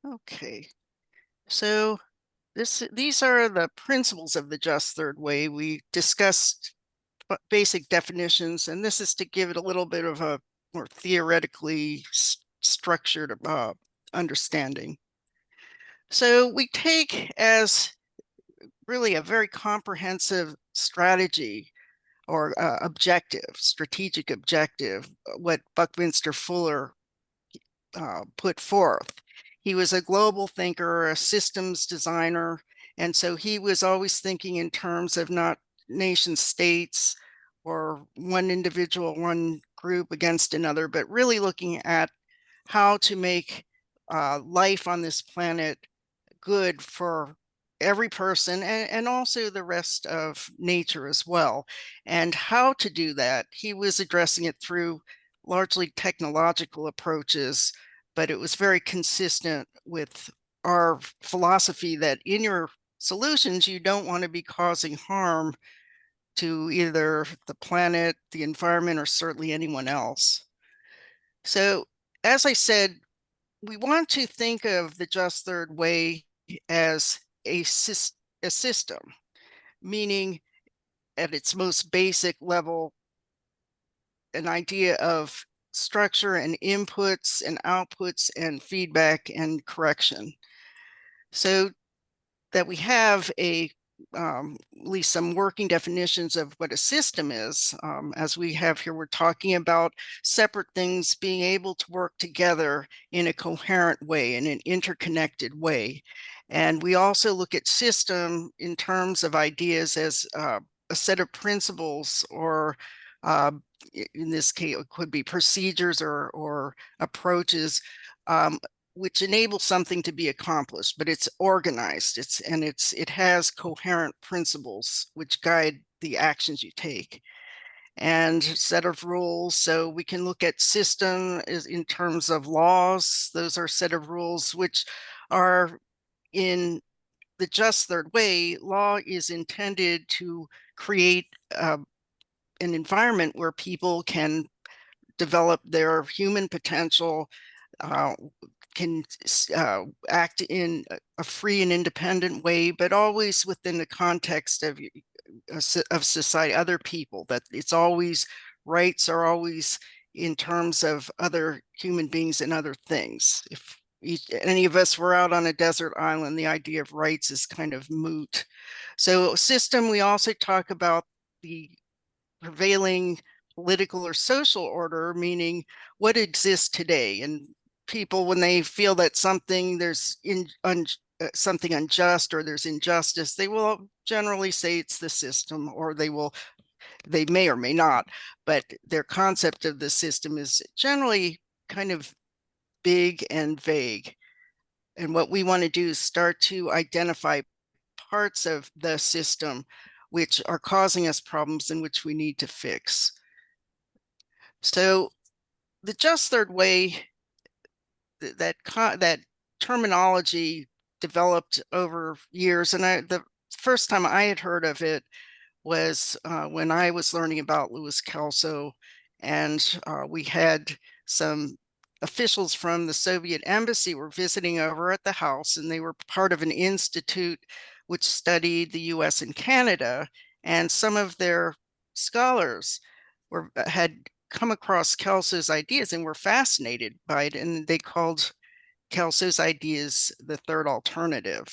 Okay, so these are the principles of the just third way. We discussed basic definitions, and this is to give it a little bit of a more theoretically structured understanding. So we take as really a very comprehensive strategy or strategic objective, what Buckminster Fuller put forth. He was a global thinker, a systems designer, and so he was always thinking in terms of not nation states or one individual, one group against another, but really looking at how to make life on this planet good for every person and also the rest of nature as well. And how to do that, he was addressing it through largely technological approaches, but it was very consistent with our philosophy that in your solutions, you don't want to be causing harm to either the planet, the environment, or certainly anyone else. So, as I said, we want to think of the just third way as a system, meaning at its most basic level, an idea of structure and inputs and outputs and feedback and correction. So that we have at least some working definitions of what a system is. As we have here, we're talking about separate things being able to work together in a coherent way, in an interconnected way. And we also look at system in terms of ideas as a set of principles or uh, in this case, it could be procedures or approaches um, which enables something to be accomplished, but it's organized. It has coherent principles which guide the actions you take and set of rules. So we can look at system in terms of laws. Those are set of rules which are in the just third way. Law is intended to create an environment where people can develop their human potential, uh, can act in a free and independent way, but always within the context of society, other people, that it's always rights are always in terms of other human beings and other things. If any of us were out on a desert island, the idea of rights is kind of moot. So system, we also talk about the prevailing political or social order, meaning what exists today. And people, when they feel that something unjust or there's injustice, they will generally say it's the system, or they may or may not, but their concept of the system is generally kind of big and vague. And what we want to do is start to identify parts of the system which are causing us problems and which we need to fix. So the just third way, that terminology developed over years, and the first time I had heard of it was when I was learning about Louis Kelso, and we had some officials from the Soviet embassy were visiting over at the house, and they were part of an institute which studied the US and Canada, and some of their scholars had come across Kelso's ideas and were fascinated by it, and they called Kelso's ideas the third alternative.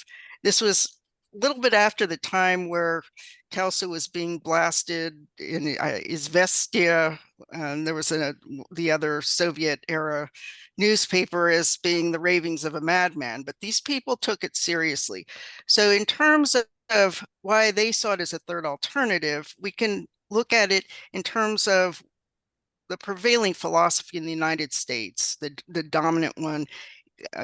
This was a little bit after the time where Kelso was being blasted in Izvestia, and there was the other Soviet era newspaper as being the ravings of a madman, but these people took it seriously. So in terms of why they saw it as a third alternative, we can look at it in terms of the prevailing philosophy in the United States, the dominant one,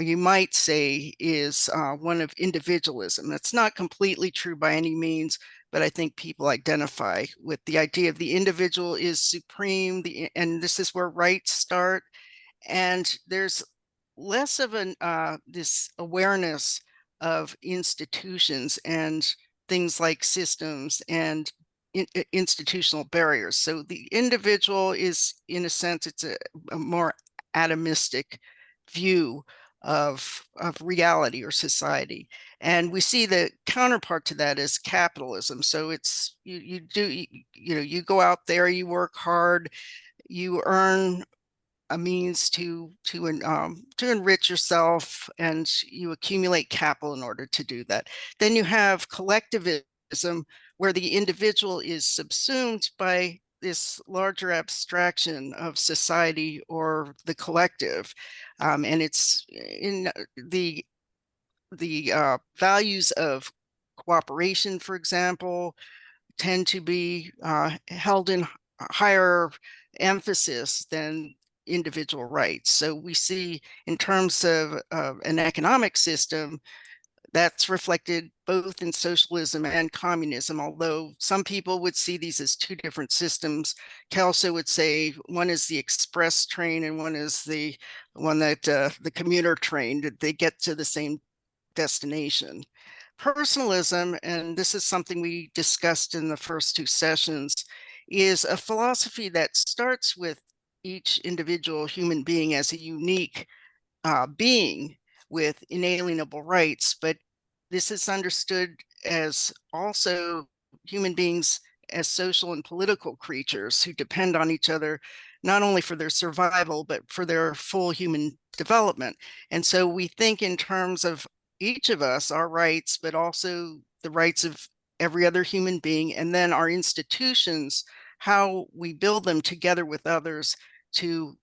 you might say, is one of individualism. That's not completely true by any means, but I think people identify with the idea of the individual is supreme, and this is where rights start. And there's less of this awareness of institutions and things like systems and institutional barriers. So the individual is, in a sense, it's a more atomistic view of reality or society. And we see the counterpart to that is capitalism. So it's you go out there, you work hard, you earn a means to enrich yourself, and you accumulate capital in order to do that. Then you have collectivism, where the individual is subsumed by this larger abstraction of society or the collective, and it's in the values of cooperation, for example, tend to be held in higher emphasis than individual rights. So we see in terms of an economic system that's reflected both in socialism and communism, although some people would see these as two different systems. Kelso would say one is the express train and one is the one that the commuter train, that they get to the same destination. Personalism, and this is something we discussed in the first two sessions, is a philosophy that starts with each individual human being as a unique being with inalienable rights, but this is understood as also human beings as social and political creatures who depend on each other, not only for their survival, but for their full human development. And so we think in terms of each of us, our rights, but also the rights of every other human being, and then our institutions, how we build them together with others to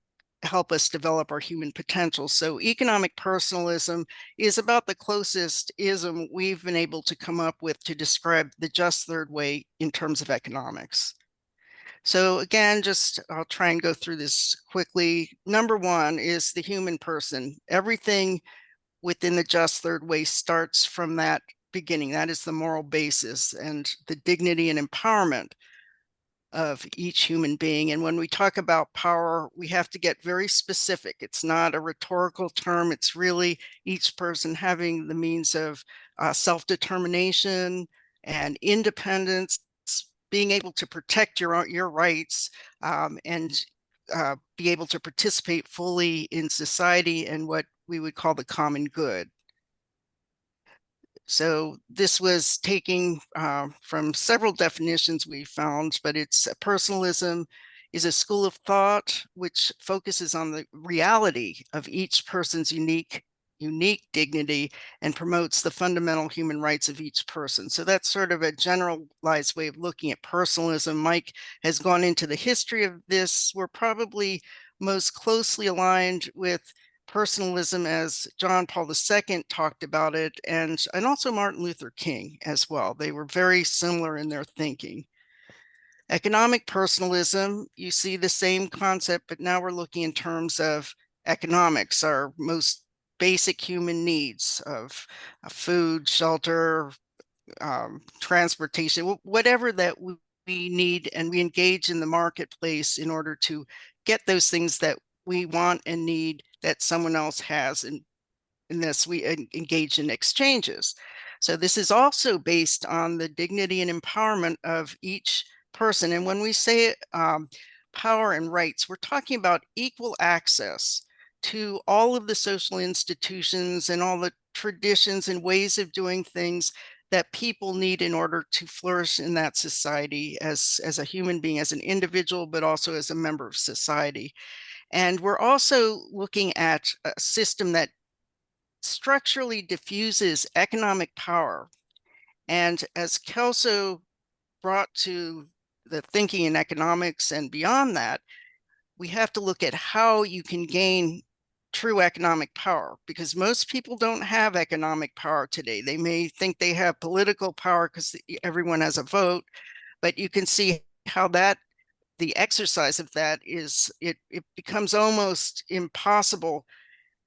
help us develop our human potential. So economic personalism is about the closest ism we've been able to come up with to describe the just third way in terms of economics. So again, I'll try and go through this quickly. Number one is the human person. Everything within the just third way starts from that beginning. That is the moral basis and the dignity and empowerment of each human being. And when we talk about power, we have to get very specific. It's not a rhetorical term. It's really each person having the means of self-determination and independence, being able to protect your rights, and be able to participate fully in society and what we would call the common good. So this was taking from several definitions we found, but it's personalism is a school of thought which focuses on the reality of each person's unique dignity and promotes the fundamental human rights of each person. So that's sort of a generalized way of looking at personalism. Mike has gone into the history of this. We're probably most closely aligned with personalism as John Paul II talked about it, and also Martin Luther King as well. They were very similar in their thinking. Economic personalism, you see the same concept, but now we're looking in terms of economics, our most basic human needs of food, shelter, transportation, whatever that we need, and we engage in the marketplace in order to get those things that we want and need that someone else has, and in this we engage in exchanges. So this is also based on the dignity and empowerment of each person. And when we say power and rights, we're talking about equal access to all of the social institutions and all the traditions and ways of doing things that people need in order to flourish in that society as a human being, as an individual, but also as a member of society. And we're also looking at a system that structurally diffuses economic power. And as Kelso brought to the thinking in economics and beyond that, we have to look at how you can gain true economic power, because most people don't have economic power today. They may think they have political power because everyone has a vote, but you can see how that the exercise of that is, it becomes almost impossible,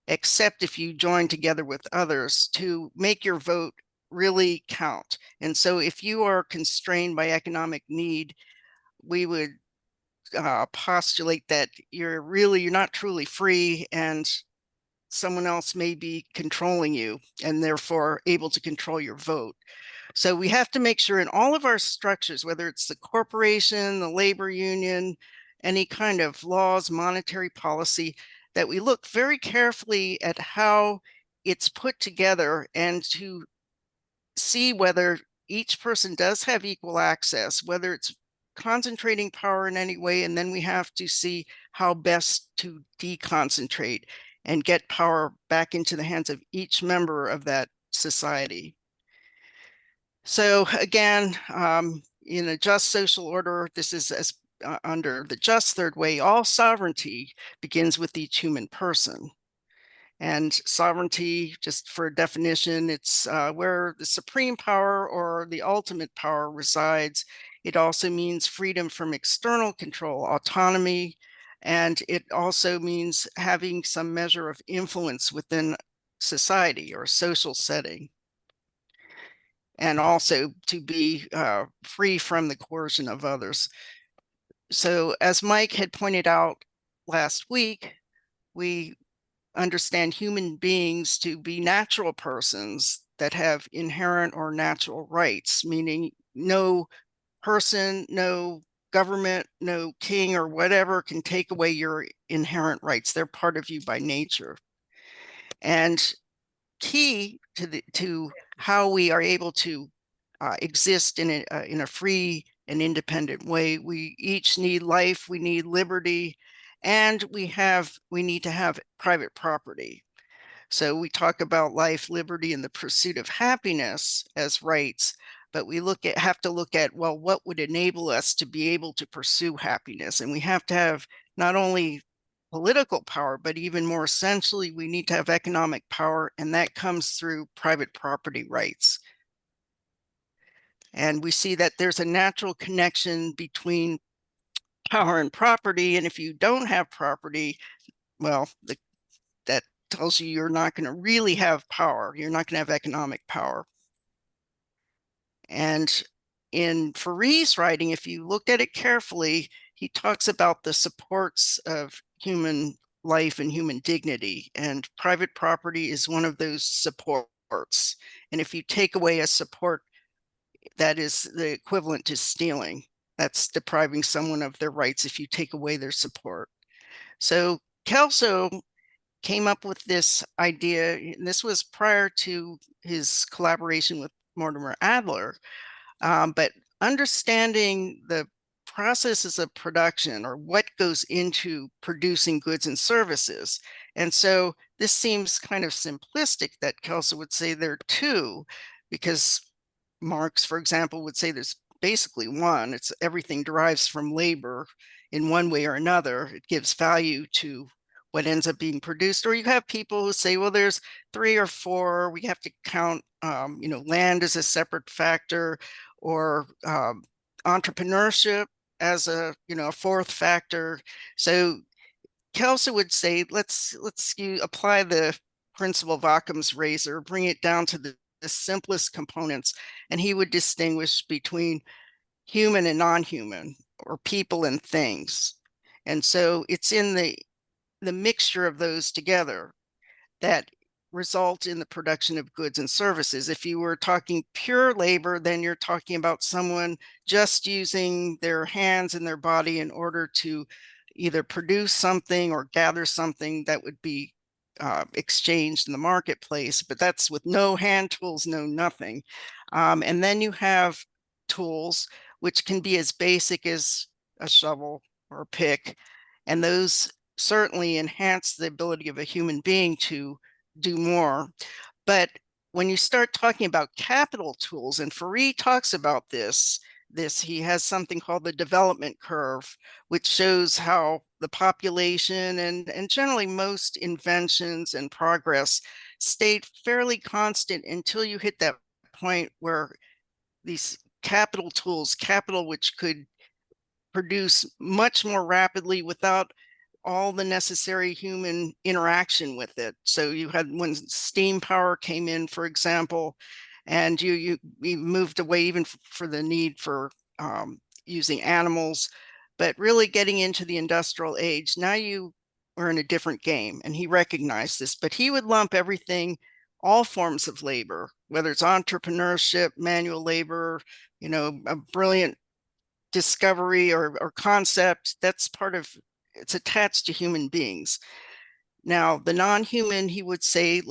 except if you join together with others to make your vote really count. And so if you are constrained by economic need, we would postulate that you're not truly free, and someone else may be controlling you and therefore able to control your vote. So we have to make sure in all of our structures, whether it's the corporation, the labor union, any kind of laws, monetary policy, that we look very carefully at how it's put together and to see whether each person does have equal access, whether it's concentrating power in any way, and then we have to see how best to deconcentrate and get power back into the hands of each member of that society. So again, in a just social order, this is as under the just third way, all sovereignty begins with each human person. And sovereignty, just for a definition, it's where the supreme power or the ultimate power resides. It also means freedom from external control, autonomy, and it also means having some measure of influence within society or social setting, and also to be free from the coercion of others. So as Mike had pointed out last week, we understand human beings to be natural persons that have inherent or natural rights, meaning no person, no government, no king or whatever can take away your inherent rights. They're part of you by nature. And key to how we are able to exist in a free and independent way, we each need life, we need liberty, and we need to have private property. So we talk about life, liberty, and the pursuit of happiness as rights, but we have to look at, well, what would enable us to be able to pursue happiness? And we have to have not only political power, but even more essentially, we need to have economic power, and that comes through private property rights. And we see that there's a natural connection between power and property, and if you don't have property, well, that tells you you're not going to really have power. You're not going to have economic power. And in Faree's writing, if you looked at it carefully, he talks about the supports of human life and human dignity, and private property is one of those supports. And if you take away a support, that is the equivalent to stealing. That's depriving someone of their rights if you take away their support. So Kelso came up with this idea, and this was prior to his collaboration with Mortimer Adler, but understanding the processes of production or what goes into producing goods and services. And so this seems kind of simplistic that Kelso would say there are two, because Marx, for example, would say there's basically one. It's everything derives from labor in one way or another. It gives value to what ends up being produced. Or you have people who say, well, there's three or four. We have to count, land as a separate factor, or entrepreneurship as a fourth factor. So Kelso would say, let's apply the principle of Occam's razor, bring it down to the simplest components, and he would distinguish between human and non-human, or people and things. And so it's in the mixture of those together that result in the production of goods and services. If you were talking pure labor, then you're talking about someone just using their hands and their body in order to either produce something or gather something that would be exchanged in the marketplace, but that's with no hand tools, no nothing. And then you have tools which can be as basic as a shovel or a pick, and those certainly enhance the ability of a human being to do more. But when you start talking about capital tools, and Faree talks about this, he has something called the development curve, which shows how the population and generally most inventions and progress stayed fairly constant until you hit that point where these capital tools, capital which could produce much more rapidly without all the necessary human interaction with it. So you had when steam power came in, for example, and you moved away even for the need for using animals, but really getting into the industrial age, now you are in a different game. And he recognized this, but he would lump everything, all forms of labor, whether it's entrepreneurship, manual labor, a brilliant discovery or concept, that's part of, it's attached to human beings. Now, the non-human, he would say,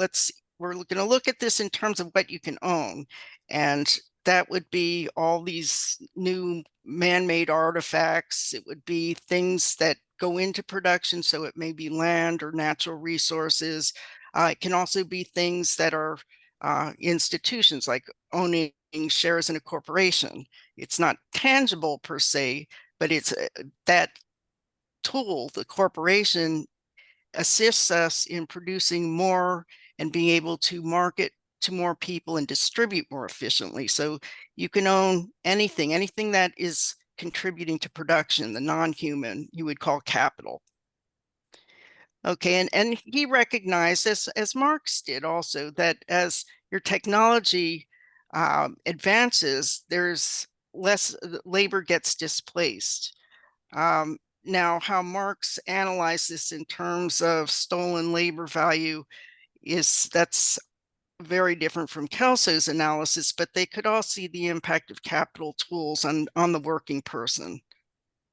we're going to look at this in terms of what you can own. And that would be all these new man-made artifacts. It would be things that go into production. So it may be land or natural resources. It can also be things that are institutions, like owning shares in a corporation. It's not tangible per se, but it's that tool, the corporation, assists us in producing more and being able to market to more people and distribute more efficiently. So you can own anything that is contributing to production, the non-human, you would call capital. Okay, and he recognized, as Marx did also, that as your technology advances, there's less labor gets displaced. Now, how Marx analyzed this in terms of stolen labor value that's very different from Kelso's analysis, but they could all see the impact of capital tools on the working person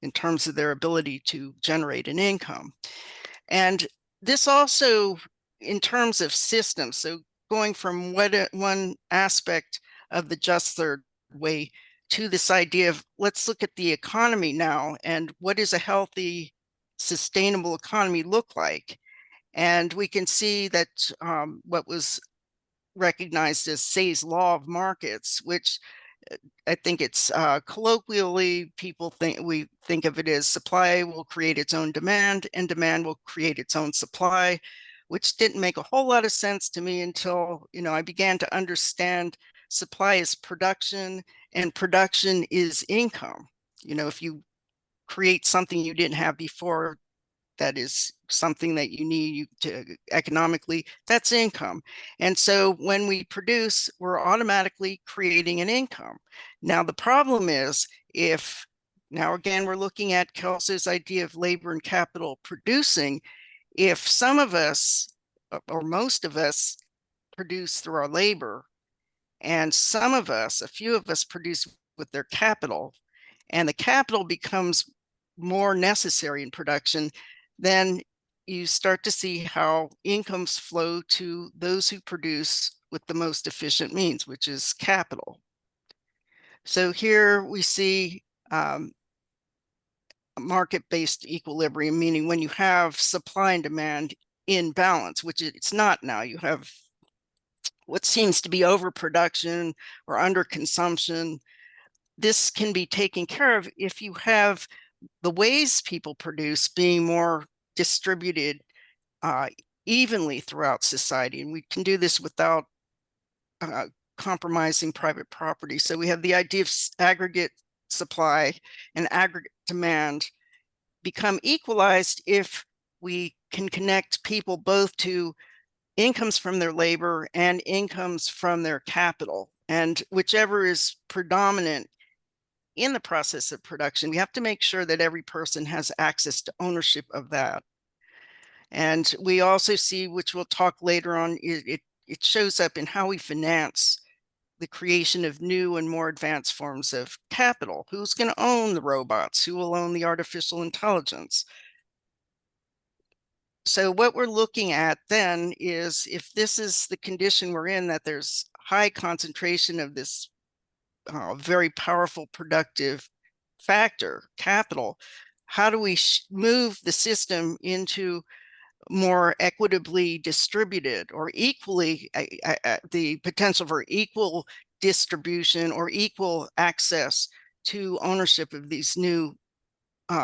in terms of their ability to generate an income. And this also, in terms of systems, so going from one aspect of the just third way to this idea of, let's look at the economy now, and what does a healthy, sustainable economy look like? And we can see that what was recognized as Say's law of markets, which I think it's colloquially, we think of it as supply will create its own demand and demand will create its own supply, which didn't make a whole lot of sense to me until, I began to understand supply is production and production is income. If you create something you didn't have before, that is something that you need to economically, that's income. And so when we produce, we're automatically creating an income. Now, the problem is now again, we're looking at Kelso's idea of labor and capital producing. If some of us, or most of us, produce through our labor, and some of us, a few of us, produce with their capital, and the capital becomes more necessary in production, then you start to see how incomes flow to those who produce with the most efficient means, which is capital. So here we see market-based equilibrium, meaning when you have supply and demand in balance, which it's not now. You have what seems to be overproduction or underconsumption. This can be taken care of if you have the ways people produce being more distributed evenly throughout society. And we can do this without compromising private property. So we have the idea of aggregate supply and aggregate demand become equalized if we can connect people both to incomes from their labor and incomes from their capital. And whichever is predominant in the process of production, we have to make sure that every person has access to ownership of that. And we also see, which we'll talk later on, it shows up in how we finance the creation of new and more advanced forms of capital. Who's going to own the robots? Who will own the artificial intelligence? So what we're looking at then is, if this is the condition we're in, that there's high concentration of this very powerful productive factor, capital, how do we move the system into more equitably distributed, or equally, the potential for equal distribution or equal access to ownership of these new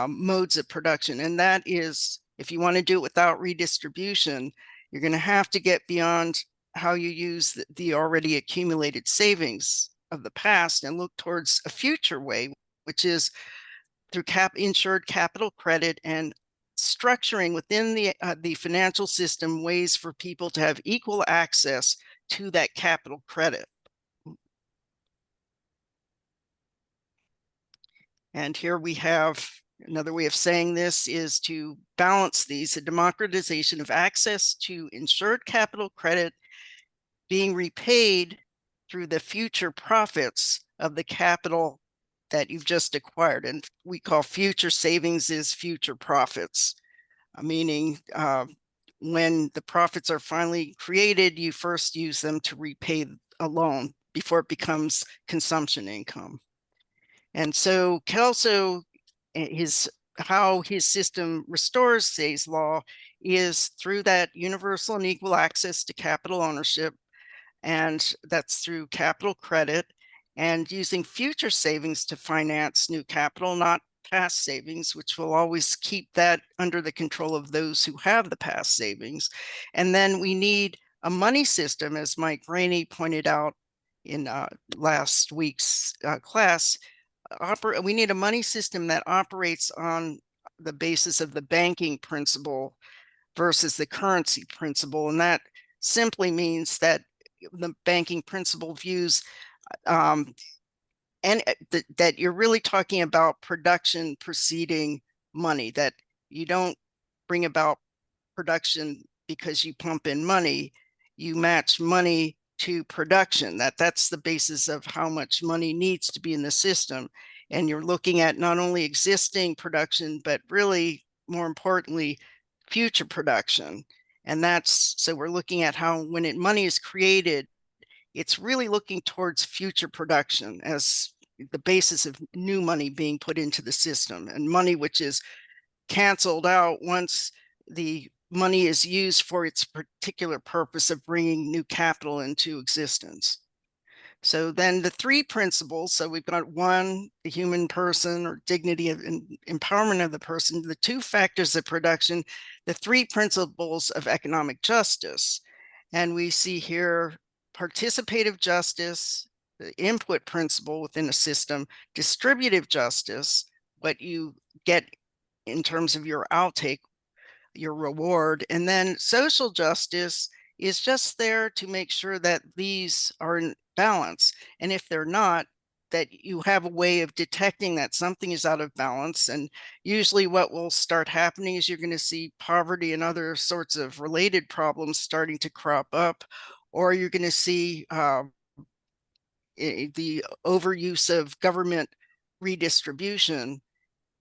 modes of production? And that is, if you want to do it without redistribution, you're going to have to get beyond how you use the already accumulated savings of the past and look towards a future way, which is through insured capital credit and structuring within the financial system ways for people to have equal access to that capital credit. And here we have another way of saying this is to balance these, a democratization of access to insured capital credit being repaid through the future profits of the capital that you've just acquired. And we call future savings is future profits, meaning when the profits are finally created, you first use them to repay a loan before it becomes consumption income. And so Kelso, how his system restores Say's law is through that universal and equal access to capital ownership, and that's through capital credit and using future savings to finance new capital, not past savings, which will always keep that under the control of those who have the past savings. And then we need a money system, as Mike Rainey pointed out in last week's class. We need a money system that operates on the basis of the banking principle versus the currency principle. And that simply means that the banking principle views and that you're really talking about production preceding money, that you don't bring about production because you pump in money, you match money to production. That's the basis of how much money needs to be in the system. And you're looking at not only existing production, but really more importantly, future production. And so we're looking at how when money is created, it's really looking towards future production as the basis of new money being put into the system, and money which is canceled out once the money is used for its particular purpose of bringing new capital into existence. So then the three principles, so we've got one, the human person or dignity and empowerment of the person, the two factors of production, the three principles of economic justice. And we see here participative justice, the input principle within a system, distributive justice, what you get in terms of your outtake, your reward, and then social justice is just there to make sure that these are in balance. And if they're not, that you have a way of detecting that something is out of balance. And usually what will start happening is you're going to see poverty and other sorts of related problems starting to crop up, or you're going to see the overuse of government redistribution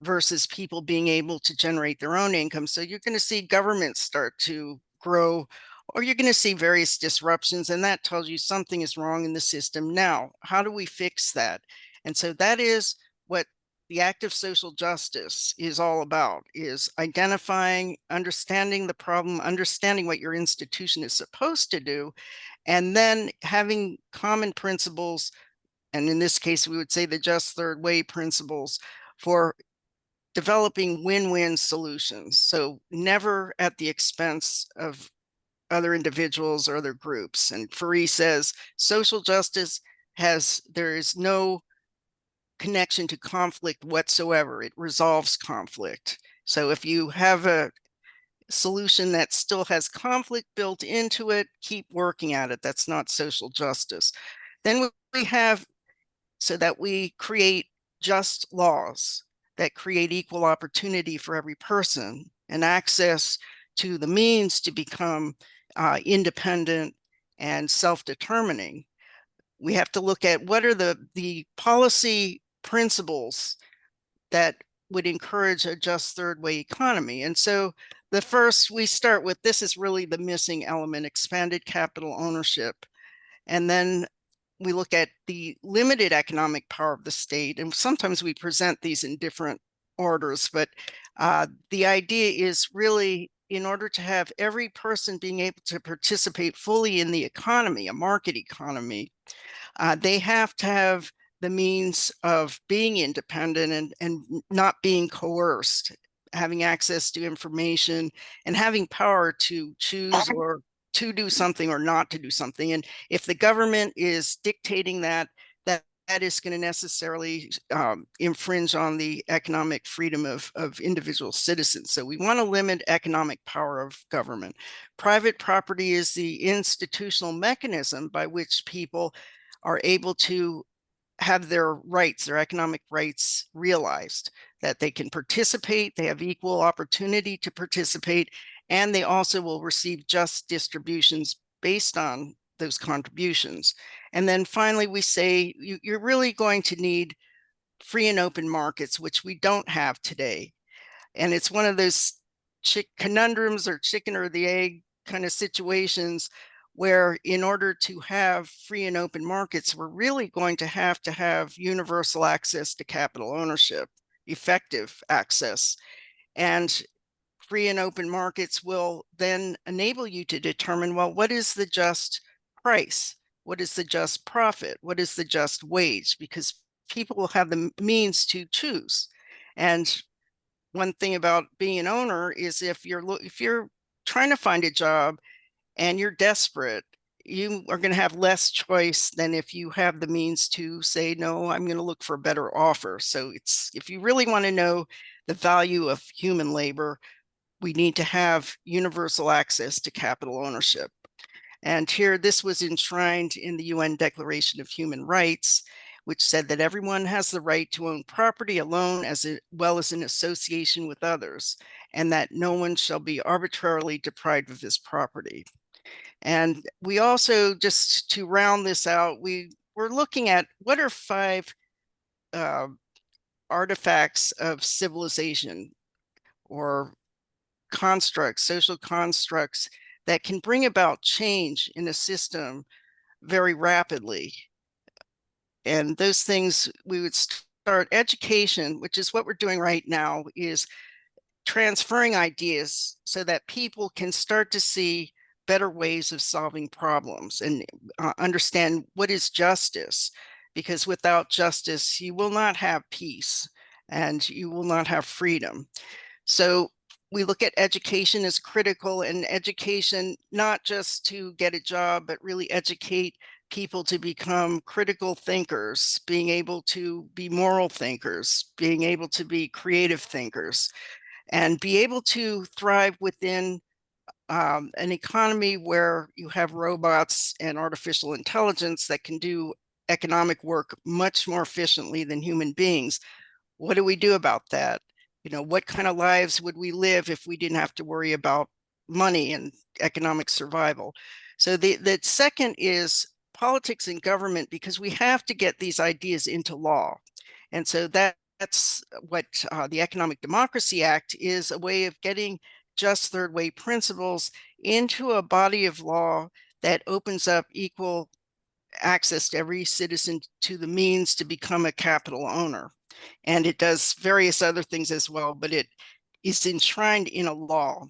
versus people being able to generate their own income. So you're going to see governments start to grow, or you're going to see various disruptions, and that tells you something is wrong in the system. Now, how do we fix that? And so that is what the active social justice is all about, is identifying, understanding the problem, understanding what your institution is supposed to do, and then having common principles, and in this case, we would say the just third way principles for developing win-win solutions. So never at the expense of other individuals or other groups. And Faree says social justice there is no connection to conflict whatsoever. It resolves conflict. So if you have a solution that still has conflict built into it, keep working at it. That's not social justice. Then we have so that we create just laws that create equal opportunity for every person and access to the means to become independent and self-determining. We have to look at what are the policy principles that would encourage a just third way economy. And so the first we start with, this is really the missing element, expanded capital ownership. And then we look at the limited economic power of the state, and sometimes we present these in different orders, but the idea is really in order to have every person being able to participate fully in the economy, a market economy, they have to have the means of being independent and not being coerced, having access to information and having power to choose or to do something or not to do something. And if the government is dictating that is going to necessarily infringe on the economic freedom of individual citizens. So we want to limit economic power of government. Private property is the institutional mechanism by which people are able to have their rights, their economic rights realized, that they can participate, they have equal opportunity to participate, and they also will receive just distributions based on those contributions. And then finally, we say you're really going to need free and open markets, which we don't have today. And it's one of those conundrums or chicken or the egg kind of situations where in order to have free and open markets, we're really going to have universal access to capital ownership, effective access. And free and open markets will then enable you to determine, well, what is the just price? What is the just profit? What is the just wage? Because people will have the means to choose. And one thing about being an owner is if you're trying to find a job and you're desperate, you are going to have less choice than if you have the means to say, no, I'm going to look for a better offer. So it's, if you really want to know the value of human labor, we need to have universal access to capital ownership. And here, this was enshrined in the UN Declaration of Human Rights, which said that everyone has the right to own property alone as well as in association with others, and that no one shall be arbitrarily deprived of his property. And we also, just to round this out, we're looking at what are 5 artifacts of civilization or constructs, social constructs that can bring about change in a system very rapidly. And those things, we would start education, which is what we're doing right now, is transferring ideas so that people can start to see better ways of solving problems and understand what is justice. Because without justice, you will not have peace and you will not have freedom. So we look at education as critical, and education not just to get a job, but really educate people to become critical thinkers, being able to be moral thinkers, being able to be creative thinkers, and be able to thrive within an economy where you have robots and artificial intelligence that can do economic work much more efficiently than human beings. What do we do about that? You know, what kind of lives would we live if we didn't have to worry about money and economic survival? So the second is politics and government, because we have to get these ideas into law. And so that's what the Economic Democracy Act is, a way of getting just third way principles into a body of law that opens up equal access to every citizen to the means to become a capital owner. And it does various other things as well, but it is enshrined in a law.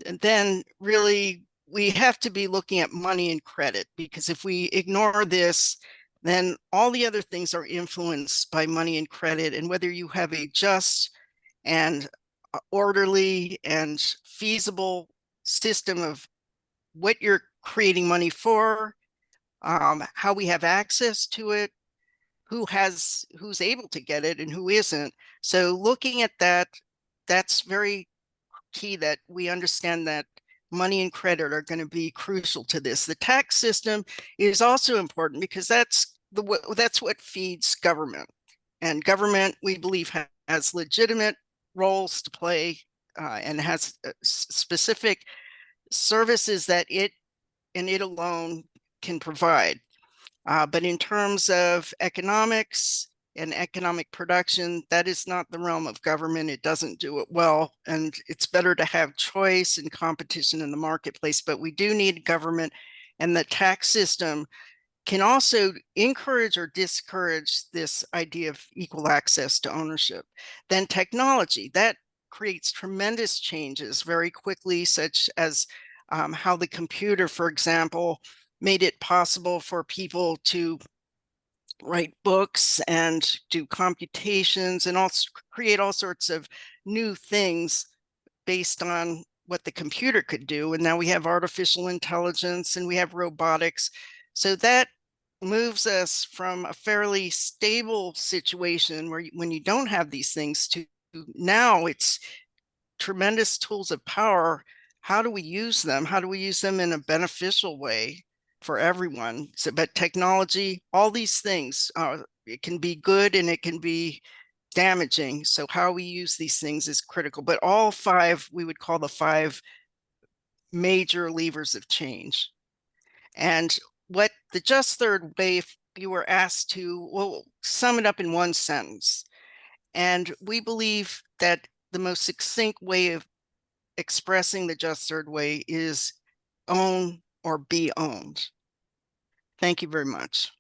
And then really, we have to be looking at money and credit, because if we ignore this, then all the other things are influenced by money and credit. And whether you have a just and orderly and feasible system of what you're creating money for, how we have access to it, who's able to get it and who isn't. So looking at that, that's very key, that we understand that money and credit are going to be crucial to this. The tax system is also important because that's what feeds government. And government, we believe, has legitimate roles to play and has specific services that it and it alone can provide. But in terms of economics and economic production, that is not the realm of government. It doesn't do it well. And it's better to have choice and competition in the marketplace. But we do need government, and the tax system can also encourage or discourage this idea of equal access to ownership. Then technology, that creates tremendous changes very quickly, such as how the computer, for example, made it possible for people to write books and do computations and also create all sorts of new things based on what the computer could do. And now we have artificial intelligence and we have robotics. So that moves us from a fairly stable situation where when you don't have these things to now it's tremendous tools of power. How do we use them? How do we use them in a beneficial way for everyone? So, but technology, all these things, it can be good and it can be damaging. So how we use these things is critical. But all 5, we would call the 5 major levers of change. And what the just third way, if you were asked to, well, sum it up in one sentence. And we believe that the most succinct way of expressing the just third way is own or be owned. Thank you very much.